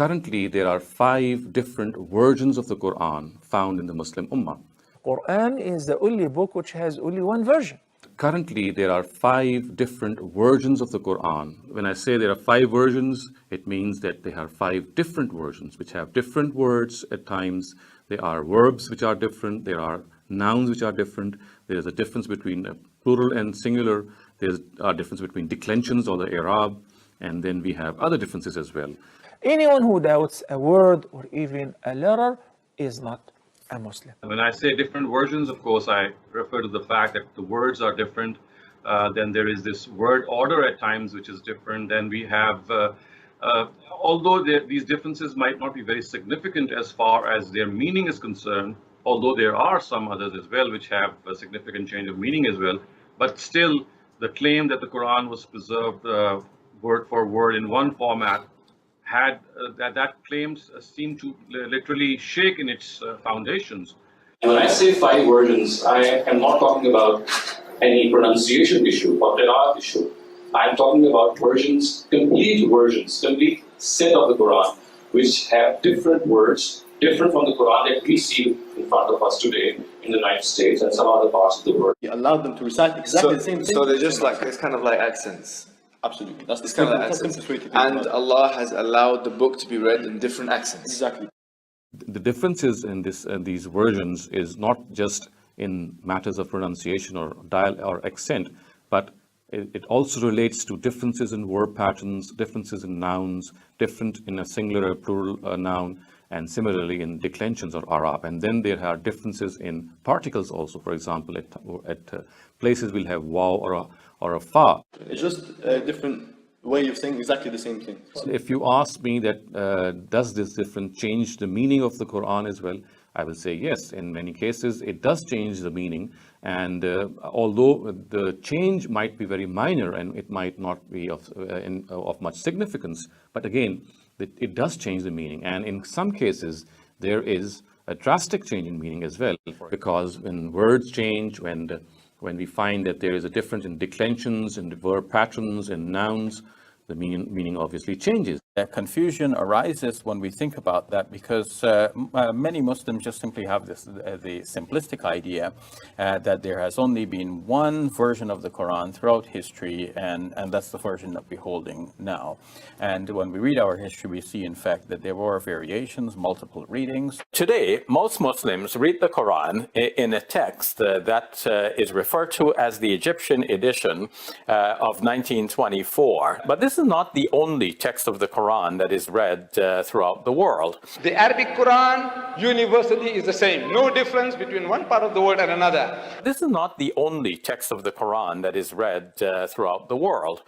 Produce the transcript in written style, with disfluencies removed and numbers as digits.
Currently, there are 5 different versions of the Quran found in the Muslim Ummah. Quran is the only book which has only one version. Currently, there are 5 different versions of the Quran. When I say there are 5 versions, it means that there are 5 different versions which have different words at times. There are verbs which are different. There are nouns which are different. There's a difference between plural and singular. There's a difference between declensions or the i'rab. And then we have other differences as well. Anyone who doubts a word or even a letter is not a Muslim. When I say different versions, of course, I refer to the fact that the words are different. Then there is this word order at times, which is different. Then we have, although these differences might not be very significant as far as their meaning is concerned, although there are some others as well which have a significant change of meaning as well, but still the claim that the Quran was preserved word for word in one format had that claims seem to literally shake in its foundations. When I say 5 versions, I am not talking about any pronunciation issue or qira'at issue. I am talking about complete set of the Quran, which have different words, different from the Quran that we see in front of us today in the United States and some other parts of the world. He allowed them to recite exactly the same thing. So they're just like, it's kind of like accents. Absolutely. That's It's kind of like accents. And Allah has allowed the book to be read in different accents. Exactly. The differences in these versions is not just in matters of pronunciation or or accent, but it also relates to differences in verb patterns, differences in nouns, different in a singular or plural noun, and similarly in declensions or i'rab. And then there are differences in particles also. For example, at places we'll have waw or a fa. It's just a different way of saying exactly the same thing. If you ask me that does this difference change the meaning of the Quran as well, I will say yes. In many cases, it does change the meaning. And although the change might be very minor and it might not be of much significance, but again, it does change the meaning. And in some cases, there is a drastic change in meaning as well, because when words change, when we find that there is a difference in declensions, in verb patterns, in nouns, the meaning obviously changes. Confusion arises when we think about that because many Muslims just simply have the simplistic idea that there has only been one version of the Quran throughout history, and that's the version that we're holding now. And when we read our history, we see in fact that there were variations, multiple readings. Today, most Muslims read the Quran in a text that is referred to as the Egyptian edition of 1924. But this is not the only text of the Quran that is read throughout the world. The Arabic Quran universally is the same. No difference between one part of the world and another. This is not the only text of the Quran that is read throughout the world.